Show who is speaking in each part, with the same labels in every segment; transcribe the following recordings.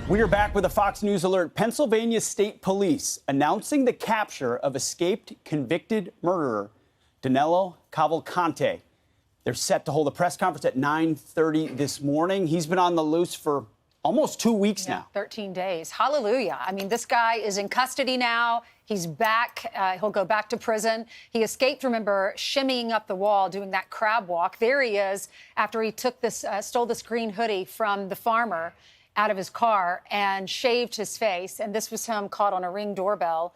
Speaker 1: We are back with a Fox News alert. Pennsylvania State Police announcing the capture of escaped convicted murderer Danelo Cavalcante. They're set to hold a press conference at 9:30 this morning. He's been on the loose for almost 2 weeks now.
Speaker 2: 13 days. Hallelujah. I mean, this guy is in custody now. He's back. He'll go back to prison. He escaped, remember, shimmying up the wall, doing that crab walk. There he is after he took this, stole this green hoodie from the farmer out of his car and shaved his face. And this was him caught on a Ring doorbell.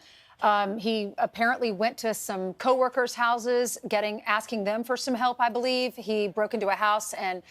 Speaker 2: He apparently went to some coworkers' houses, asking them for some help, I believe. He broke into a house and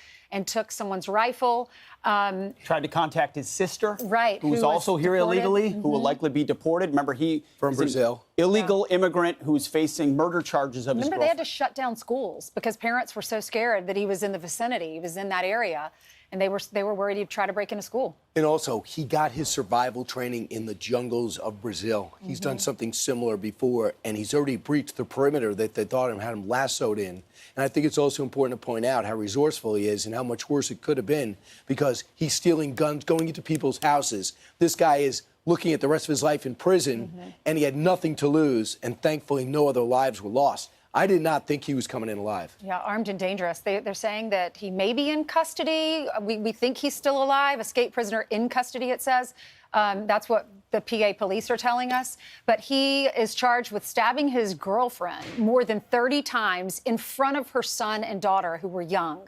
Speaker 2: took someone's rifle.
Speaker 1: Tried to contact his sister,
Speaker 2: right,
Speaker 1: who was also here
Speaker 2: deported.
Speaker 1: illegally, who will likely be deported. Remember, he
Speaker 3: from Brazil,
Speaker 1: illegal immigrant who's facing murder charges of his girlfriend.
Speaker 2: They had to shut down schools because parents were so scared that he was in the vicinity. He was in that area. And they were worried he'd try to break into school.
Speaker 3: And also, he got his survival training in the jungles of Brazil. He's done something similar before, and he's already breached the perimeter that they thought had him lassoed in. And I think it's also important to point out how resourceful he is and how much worse it could have been because he's stealing guns, going into people's houses. This guy is looking at the rest of his life in prison, and he had nothing to lose, and thankfully no other lives were lost. I did not think he was coming in alive.
Speaker 2: Yeah, armed and dangerous. They're saying that he may be in custody. We think he's still alive. Escaped prisoner in custody, it says. That's what the PA police are telling us. But he is charged with stabbing his girlfriend more than 30 times in front of her son and daughter, who were young.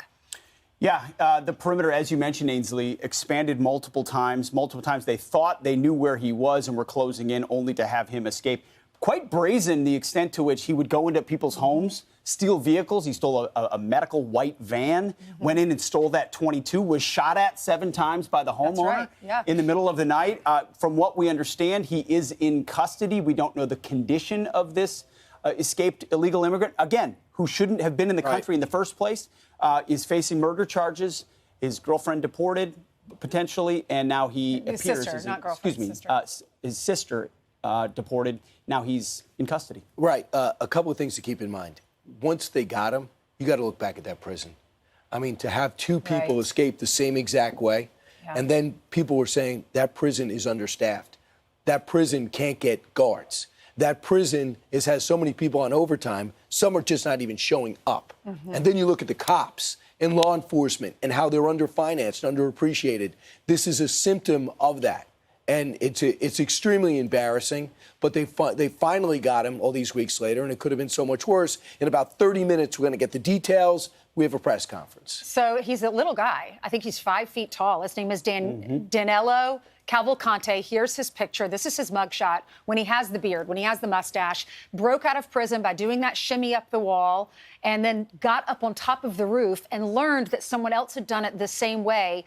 Speaker 1: Yeah, the perimeter, as you mentioned, Ainsley, expanded multiple times. Multiple times they thought they knew where he was and were closing in, only to have him escape. Quite brazen, the extent to which he would go into people's homes, steal vehicles. He stole a medical white van, went in and stole that .22, was shot at 7 times by the homeowner in the middle of the night. From what we understand, he is in custody. We don't know the condition of this escaped illegal immigrant, again, who shouldn't have been in the country in the first place, is facing murder charges. His girlfriend deported, potentially, and now he appears
Speaker 2: sister,
Speaker 1: as
Speaker 2: not girlfriend, sister.
Speaker 1: His sister deported. Now he's in custody.
Speaker 3: Right. A couple of things to keep in mind. Once they got him, you got to look back at that prison. I mean, to have 2 people escape the same exact way, and then people were saying that prison is understaffed. That prison can't get guards. That prison has so many people on overtime, some are just not even showing up. And then you look at the cops and law enforcement and how they're underfinanced, underappreciated. This is a symptom of that. And it's extremely embarrassing, but they finally got him all these weeks later, and it could have been so much worse. In about 30 minutes, we're going to get the details. We have a press conference.
Speaker 2: So he's a little guy. I think he's 5 feet tall. His name is Danelo Cavalcante. Here's his picture. This is his mugshot when he has the beard, when he has the mustache. Broke out of prison by doing that shimmy up the wall, and then got up on top of the roof and learned that someone else had done it the same way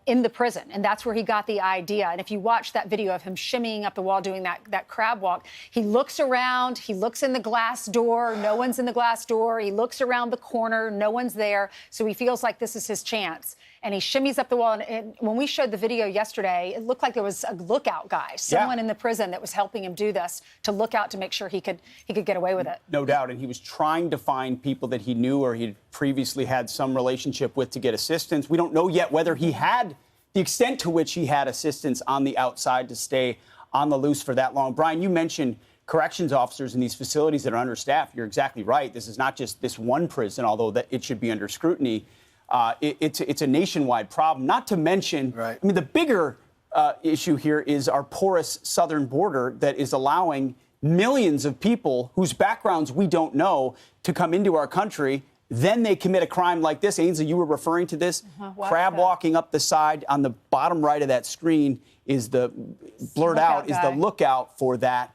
Speaker 2: in the prison. And that's where he got the idea. And if you watch that video of him shimmying up the wall, doing that crab walk, he looks around, he looks in the glass door, no one's in the glass door. He looks around the corner, no one's there. So he feels like this is his chance. And he shimmies up the wall. And when we showed the video yesterday, it looked like there was a lookout guy, someone in the prison that was helping him do this, to look out to make sure he could get away with it.
Speaker 1: No doubt. And he was trying to find people that he knew or he'd previously had some relationship with to get assistance. We don't know yet whether he had the extent to which he had assistance on the outside to stay on the loose for that long. Brian, you mentioned corrections officers in these facilities that are understaffed. You're exactly right. This is not just this one prison, although that it should be under scrutiny. It's a nationwide problem, not to mention, I mean, the bigger issue here is our porous southern border that is allowing millions of people whose backgrounds we don't know to come into our country. Then they commit a crime like this. Ainsley, you were referring to this. Crab walking up the side on the bottom right of that screen is the blurred out, is the lookout for that.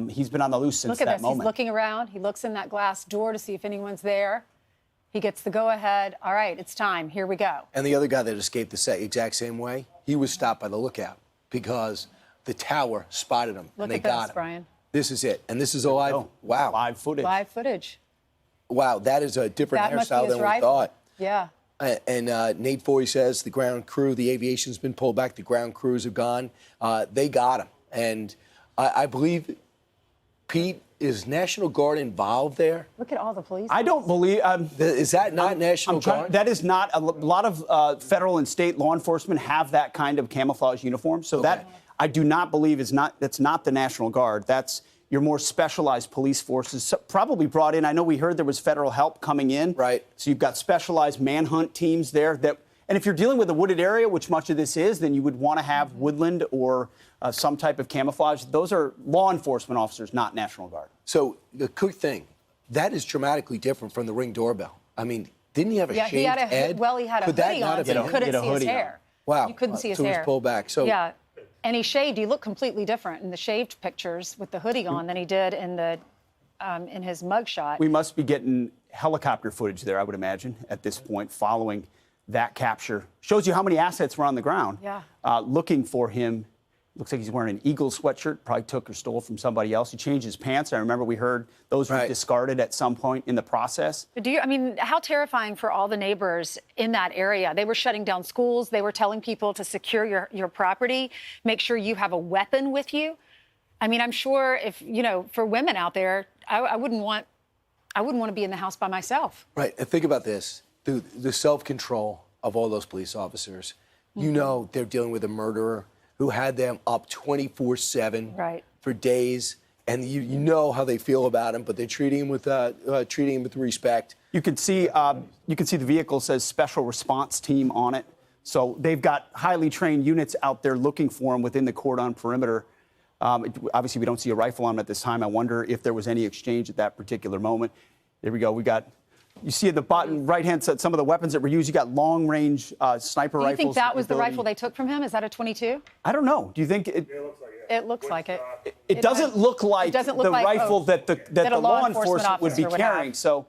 Speaker 1: He's been on the loose since that moment.
Speaker 2: He's looking around. He looks in that glass door to see if anyone's there. He gets the go-ahead. All right, it's time. Here we go.
Speaker 3: And the other guy that escaped the exact same way, he was stopped by the lookout because the tower spotted him, and they got him.
Speaker 2: Brian.
Speaker 3: This is it. And this is a live, wow.
Speaker 1: Live footage.
Speaker 2: Live footage.
Speaker 3: Wow, that is a different hairstyle than we thought.
Speaker 2: Yeah.
Speaker 3: And Nate Forey says the ground crew, the aviation's been pulled back, the ground crews have gone. They got him. And I believe Pete, is National Guard involved there?
Speaker 2: Look at all the police.
Speaker 1: I don't believe.
Speaker 3: Is that not National Guard?
Speaker 1: That is not. A lot of federal and state law enforcement have that kind of camouflage uniform. So that I do not believe is not. That's not the National Guard. That's your more specialized police forces, probably brought in. I know we heard there was federal help coming in.
Speaker 3: Right.
Speaker 1: So you've got specialized manhunt teams there. And if you're dealing with a wooded area, which much of this is, then you would want to have woodland or some type of camouflage. Those are law enforcement officers, not National Guard.
Speaker 3: So the quick thing, that is dramatically different from the Ring doorbell. I mean, didn't he have a shaved
Speaker 2: he had a
Speaker 3: head?
Speaker 2: Well, he had a hoodie on, so you couldn't see his hair.
Speaker 3: Wow.
Speaker 2: You couldn't see his
Speaker 3: so
Speaker 2: hair.
Speaker 3: It was pulled back. So
Speaker 2: yeah. And he shaved. He looked completely different in the shaved pictures with the hoodie on than he did in the in his mugshot.
Speaker 1: We must be getting helicopter footage there, I would imagine, at this point, following that capture. Shows you how many assets were on the ground.
Speaker 2: Yeah.
Speaker 1: Looking for him. Looks like he's wearing an Eagles sweatshirt, probably took or stole from somebody else. He changed his pants. I remember we heard those were discarded at some point in the process.
Speaker 2: But I mean, how terrifying for all the neighbors in that area. They were shutting down schools. They were telling people to secure your property, make sure you have a weapon with you. I mean, I'm sure if, for women out there, I wouldn't want to be in the house by myself.
Speaker 3: Right. And think about this. The self-control of all those police officers. You know they're dealing with a murderer who had them up 24/7 for days, and you know how they feel about him, but they're treating him with respect.
Speaker 1: You can see the vehicle says Special Response Team on it, so they've got highly trained units out there looking for him within the cordon perimeter. Obviously, we don't see a rifle on him at this time. I wonder if there was any exchange at that particular moment. There we go. You see at the bottom right-hand side some of the weapons that were used. You got long-range sniper rifles.
Speaker 2: Do you think that was the rifle they took from him? Is that a .22?
Speaker 1: I don't know. Do you think it?
Speaker 2: It looks like it.
Speaker 1: It doesn't look like the rifle that the law enforcement would be carrying. So,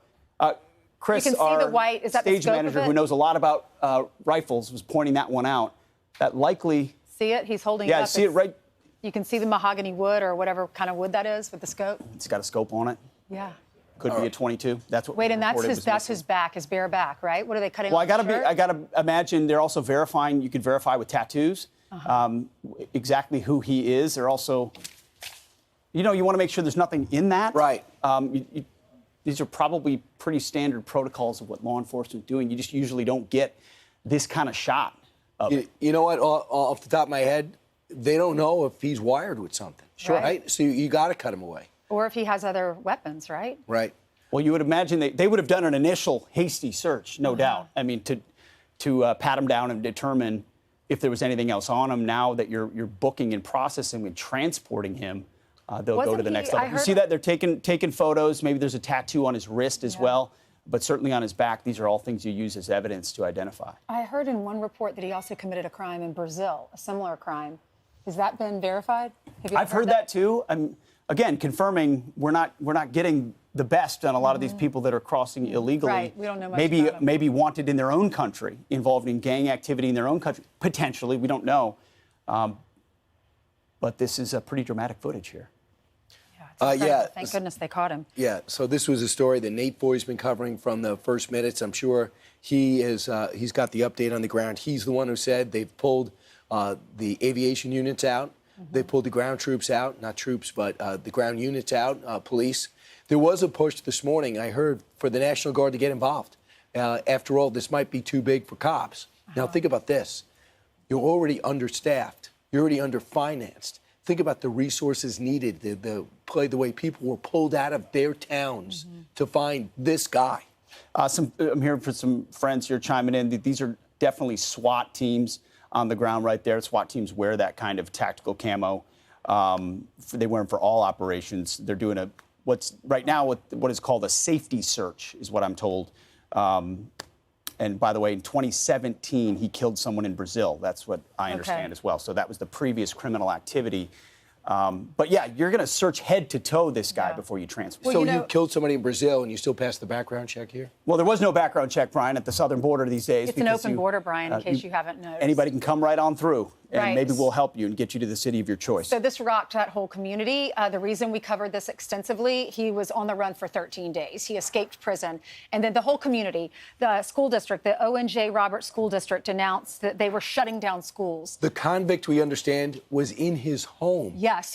Speaker 1: Chris,
Speaker 2: you can see
Speaker 1: our
Speaker 2: the white. Is that
Speaker 1: stage
Speaker 2: the scope
Speaker 1: manager
Speaker 2: of it?
Speaker 1: who knows a lot about rifles, was pointing that one out. That likely.
Speaker 2: See it? He's holding it
Speaker 1: Yeah,
Speaker 2: up.
Speaker 1: see it right.
Speaker 2: You can see the mahogany wood or whatever kind of wood that is with the scope.
Speaker 1: It's got a scope on it.
Speaker 2: Yeah.
Speaker 1: Could be a .22. That's what.
Speaker 2: Wait, and that's his back, his bare back, right? What are they cutting?
Speaker 1: Well, I gotta imagine they're also verifying. You could verify with tattoos exactly who he is. They're also, you want to make sure there's nothing in that.
Speaker 3: Right.
Speaker 1: These are probably pretty standard protocols of what law enforcement is doing. You just usually don't get this kind of shot of it.
Speaker 3: You know what? Off the top of my head, they don't know if he's wired with something.
Speaker 2: Sure.
Speaker 3: Right? So you got to cut him away.
Speaker 2: Or if he has other weapons, right?
Speaker 3: Right.
Speaker 1: Well, you would imagine they would have done an initial hasty search, no doubt. I mean, to pat him down and determine if there was anything else on him. Now that you're booking and processing and transporting him, they'll go to the next level. You see that they're taking photos. Maybe there's a tattoo on his wrist as well, but certainly on his back. These are all things you use as evidence to identify.
Speaker 2: I heard in one report that he also committed a crime in Brazil, a similar crime. Has that been verified?
Speaker 1: I've heard that too. Again, confirming we're not getting the best on a lot of these people that are crossing illegally.
Speaker 2: Right. We don't know much about them.
Speaker 1: Maybe wanted in their own country, involved in gang activity in their own country. Potentially, we don't know. But this is a pretty dramatic footage here.
Speaker 2: Yeah. Thank goodness they caught him.
Speaker 3: Yeah. So this was a story that Nate Foy's been covering from the first minutes. I'm sure he's got the update on the ground. He's the one who said they've pulled the aviation units out. They pulled the ground troops out, not troops, but the ground units out, police. There was a push this morning, I heard, for the National Guard to get involved. After all, this might be too big for cops. Now, think about this. You're already understaffed. You're already underfinanced. Think about the resources needed, the way people were pulled out of their towns to find this guy.
Speaker 1: I'm hearing from some friends here chiming in that these are definitely SWAT teams on the ground right there. SWAT teams wear that kind of tactical camo. They wear them for all operations. They're doing what is called a safety search, is what I'm told. And by the way, in 2017, he killed someone in Brazil. That's what I understand as well. So that was the previous criminal activity. But yeah, you're going to search head to toe this guy before you transfer.
Speaker 3: Well, so you killed somebody in Brazil and you still passed the background check here?
Speaker 1: Well, there was no background check, Brian, at the southern border these days.
Speaker 2: It's an open border, Brian, in case you haven't noticed.
Speaker 1: Anybody can come right on through, and maybe we'll help you and get you to the city of your choice.
Speaker 2: So this rocked that whole community. The reason we covered this extensively, he was on the run for 13 days. He escaped prison. And then the whole community, the school district, the O.N.J. Roberts School District, announced that they were shutting down schools.
Speaker 3: The convict, we understand, was in his home.
Speaker 2: Yes.